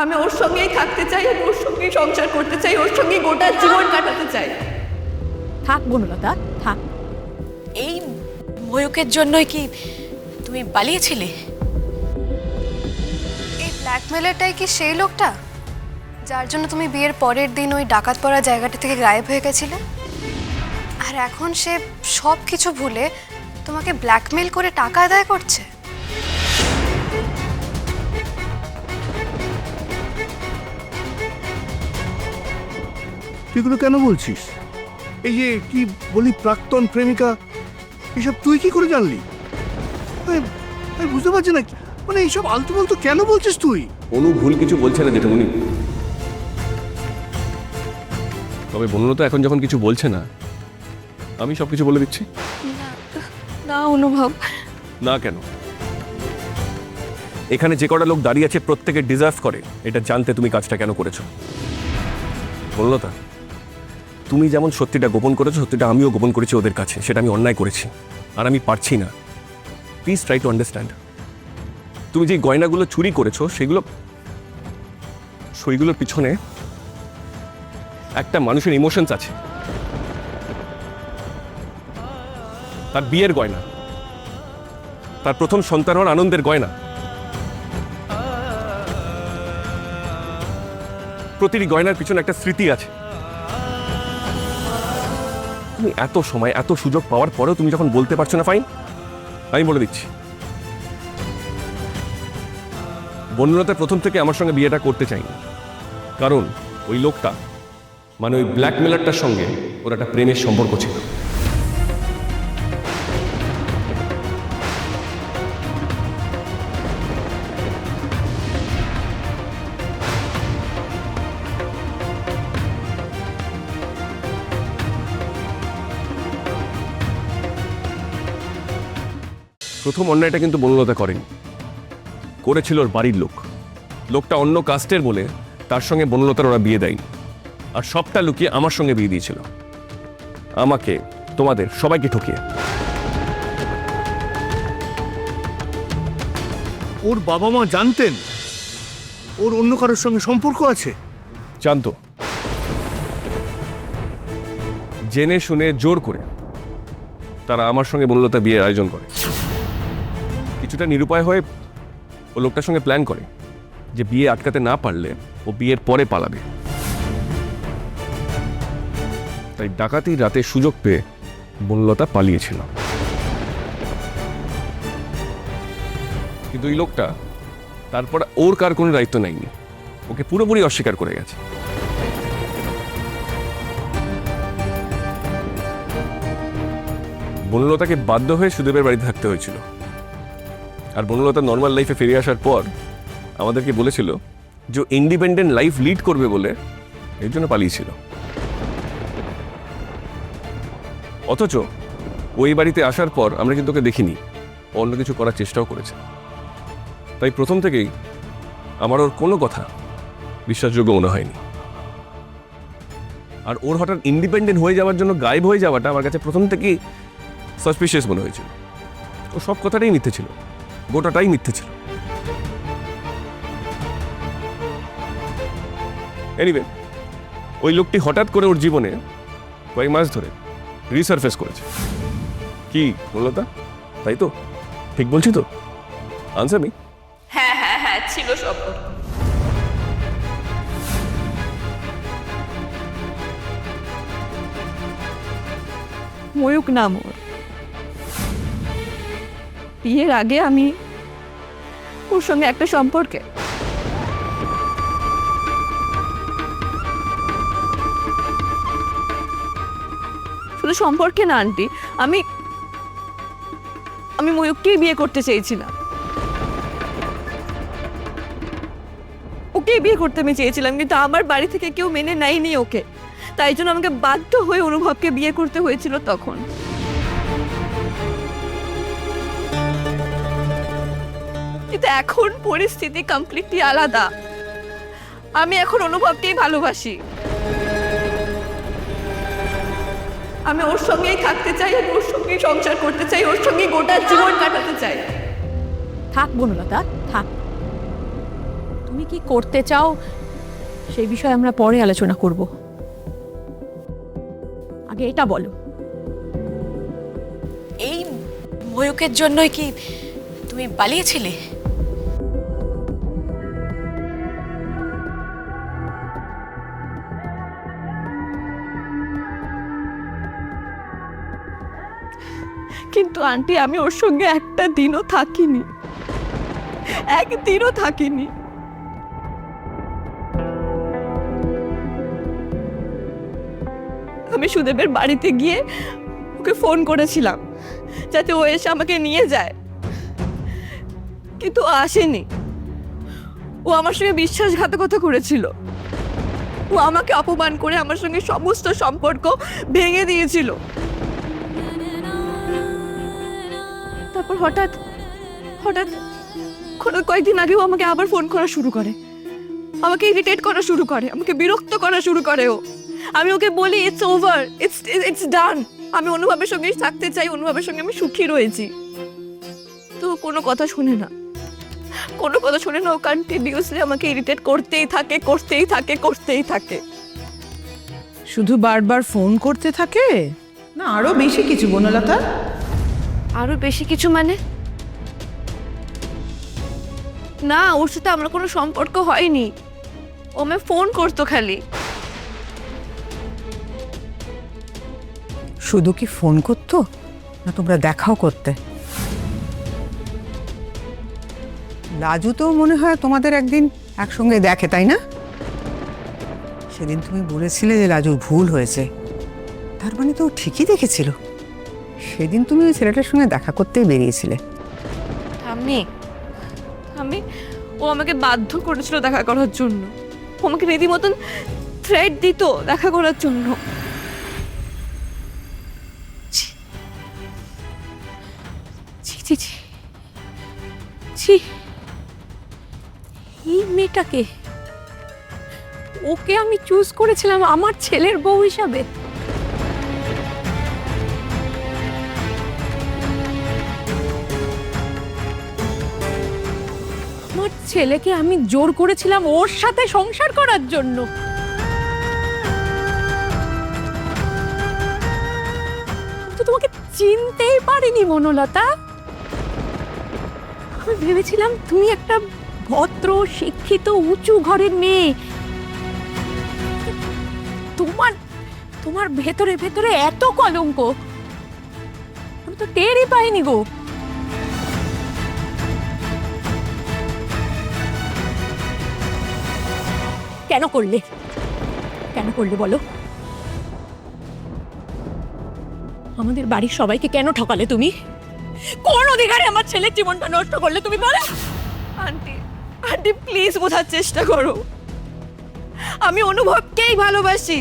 আমি ওর সঙ্গেই থাকতে চাই, আমি ওর সঙ্গেই সংসার করতে চাই, ওর সঙ্গেই গোটা জীবন কাটাতে চাই। থাক বনলতা, থাক। এই ময়ূকের জন্যই কি তুমি পালিয়েছিলে? এই ব্ল্যাকমেলারটাই কি সেই লোকটা যার জন্য তুমি বিয়ের পরের দিন ওই ডাকাত পড়া জায়গাটা থেকে গায়েব হয়ে গেছিলে? আর এখন সে সব কিছু ভুলে তোমাকে ব্ল্যাকমেল করে টাকা আদায় করছে? এগুলো কেন বলছিস? এই যে কি বলি প্রাক্তন প্রেমিকা, এসব তুই কি করে জানলি? আমি বুঝতে পারছি না, মানে এইসব আলতু ফালতু কেন বলছিস তুই? অনু ভুল কিছু বলছে না জেঠুমনি। তবে বনলতা এখন যখন কিছু বলছে না, আমি সব কিছু বলে দিচ্ছি। না অনুভব। না কেন? এখানে যে কটা লোক দাঁড়িয়ে আছে প্রত্যেকে ডিজার্ভ করে এটা জানতে তুমি কাজটা কেন করেছো। বনলতা, তুমি যেমন সত্যিটা গোপন করেছো, সত্যিটা আমিও গোপন করেছি ওদের কাছে, সেটা আমি অন্যায় করেছি আর আমি পারছি না। Please try to understand. তুমি যে গয়নাগুলো চুরি করেছো সেইগুলোর পিছনে একটা মানুষের ইমোশনস আছে। তার বিয়ের গয়না, তার প্রথম সন্তান হওয়ার আনন্দের গয়না, প্রতিটি গয়নার পিছনে একটা স্মৃতি আছে। তুমি এত সময় এত সুযোগ পাওয়ার পরেও তুমি যখন বলতে পারছো না, ফাইন, আমি বলে দিচ্ছি। বনলতা প্রথম থেকে আমার সঙ্গে বিয়েটা করতে চাইনি, কারণ ওই লোকটা মানে ওই ব্ল্যাকমেলারটার সঙ্গে ওর একটা প্রেমের সম্পর্ক ছিল। প্রথম অন্যায়টা কিন্তু বনলতা করেনি, করেছিল ওর বাড়ির লোক। লোকটা অন্য কাস্টের বলে তার সঙ্গে বনলতার ওরা বিয়ে দেয়নি, আর সবটা লুকিয়ে আমার সঙ্গে বিয়ে দিয়েছিল, আমাকে, তোমাদের সবাইকে ঠকিয়ে। ওর বাবা মা জানতেন ওর অন্য কারোর সঙ্গে সম্পর্ক আছে? জানতো, জেনে শুনে জোর করে তারা আমার সঙ্গে বনলতা বিয়ের আয়োজন করে। কিছুটা নিরুপায় হয়ে ও লোকটার সঙ্গে প্ল্যান করে যে বিয়ে আটকাতে না পারলে ও বিয়ের পরে পালাবে। তাই ডাকাতির রাতে সুযোগ পেয়ে বনলতা পালিয়েছিল। কিন্তু এই লোকটা তারপর ওর কার কোনো দায়িত্ব নেয়নি, ওকে পুরোপুরি অস্বীকার করে গেছে। বনলতাকে বাধ্য হয়ে সুদেবের বাড়িতে থাকতে হয়েছিল। আর বনলতা নর্মাল লাইফে ফিরে আসার পর আমাদেরকে বলেছিল যে ইন্ডিপেন্ডেন্ট লাইফ লিড করবে বলে এর জন্য পালিয়েছিল। অথচ ওই বাড়িতে আসার পর আমরা কিন্তু ওকে দেখিনি, অন্য কিছু করার চেষ্টাও করেছে। তাই প্রথম থেকেই আমার ওর কোনো কথা বিশ্বাসযোগ্য মনে হয়নি। আর ওর হঠাৎ ইন্ডিপেন্ডেন্ট হয়ে যাওয়ার জন্য গায়েব হয়ে যাওয়াটা আমার কাছে প্রথম থেকেই সাসপিশিয়াস মনে হয়েছিল। ও সব কথাটাই মিথ্যে ছিল, গোটাটাই মিথ্যে ছিল। এনিওয়ে, ওই লোকটি হঠাৎ করে ওর জীবনে কয়েক মাস ধরে রিসার্ফেস করেছে। কি বনলতা, তাই তো? ঠিক বলছি তো? Answer me. হ্যাঁ হ্যাঁ হ্যাঁ, ছিল সম্পর্ক। ময়ূক নাম ওর। বিয়ের আগে আমি ওর সঙ্গে একটা সম্পর্কে শুধু সম্পর্কে না আন্টি, আমি ময়ূককেই বিয়ে করতে চেয়েছিলাম। ওকেই বিয়ে করতে আমি চেয়েছিলাম, কিন্তু আমার বাড়ি থেকে কেউ মেনে নেয়নি ওকে। তাই জন্য আমাকে বাধ্য হয়ে অনুভবকে বিয়ে করতে হয়েছিল তখন। কিন্তু এখন পরিস্থিতি কমপ্লিটলি আলাদা। আমি এখন অনুভবকেই ভালোবাসি। আমি ওর সঙ্গেই থাকতে চাই, আমি ওর সঙ্গেই সংসার করতে চাই, ওর সঙ্গেই গোটা জীবন কাটাতে চাই। থাক বনলতা, থাক। তুমি কি করতে চাও সেই বিষয়ে আমরা পরে আলোচনা করব। আগে এটা বলো, এই ময়ূকের জন্যই কি তুমি পালিয়েছিলে? কিন্তু আন্টি আমি ওর সঙ্গে একটা দিনও থাকিনি, একদিনও থাকিনি। আমি সুদেবের বাড়িতে গিয়ে ওকে ফোন করেছিলাম যাতে ও এসে আমাকে নিয়ে যায়, কিন্তু ও আসেনি। ও আমার সঙ্গে বিশ্বাসঘাতকতা করেছিল, ও আমাকে অপমান করে আমার সঙ্গে সমস্ত সম্পর্ক ভেঙে দিয়েছিল। তারপর হঠাৎ হঠাৎ কয়েকদিন আগেও আমাকে আবার ফোন করা শুরু করে, আমাকে ইরিটেট করা শুরু করে, আমাকে বিরক্ত করা শুরু করে ও। আমি ওকে বলি ইটস ওভার, ইটস ডান, আমি অনুভবের সঙ্গে থাকতে চাই, অনুভবের সঙ্গে আমি সুখী রয়েছি। তো কোনো কথা শুনে না, কোনো কথা শুনে না। ও কন্টিনিউসলি আমাকে ইরিটেট করতেই থাকে, করতেই থাকে, করতেই থাকে। শুধু বারবার ফোন করতে থাকে না আরো বেশি কিছু বনলতা? আরো বেশি কিছু মানে? না, ওর সাথে আমার কোনো সম্পর্ক হয়নি, ও আমায় ফোন করতো খালি। শুধু কি ফোন করতো না তোমরা দেখাও করতে? লাজু তো মনে হয় তোমাদের একদিন একসঙ্গে দেখে, তাই না? সেদিন তুমি বলেছিলে যে লাজুর ভুল হয়েছে, তার মানে তো ও ঠিকই দেখেছিল। সেদিন তুমি ওই ছেলেটার সঙ্গে দেখা করতেই বেরিয়েছিলে। আমি ও আমাকে বাধ্য করেছিল দেখা করার জন্য, ও আমাকে রীতিমতন থ্রেট দিত দেখা করার জন্য। ছি ছি ছি ছি, এই মেয়েটাকে, ওকে আমি চুজ করেছিলাম আমার ছেলের বউ হিসাবে। আমার ছেলেকে আমি জোর করেছিলাম ওর সাথে সংসার করার জন্য। আমি তো তোমাকে চিনতেই পারিনি বনলতা। আমি ভেবেছিলাম তুমি একটা ভদ্র শিক্ষিত উঁচু ঘরের মেয়ে, তোমার তোমার ভেতরে ভেতরে এত কলঙ্ক আমি তো টেরই পাইনি গো। কেন করলে, কেন করলে বলো? আমাদের বাড়ির সবাইকে কেন ঠকালে তুমি? কোন অধিকারে আমার ছেলের জীবনটা নষ্ট করলে তুমি বলো? আন্টি আন্টি প্লিজ বোঝার চেষ্টা করো, আমি অনুভবকেই ভালোবাসি।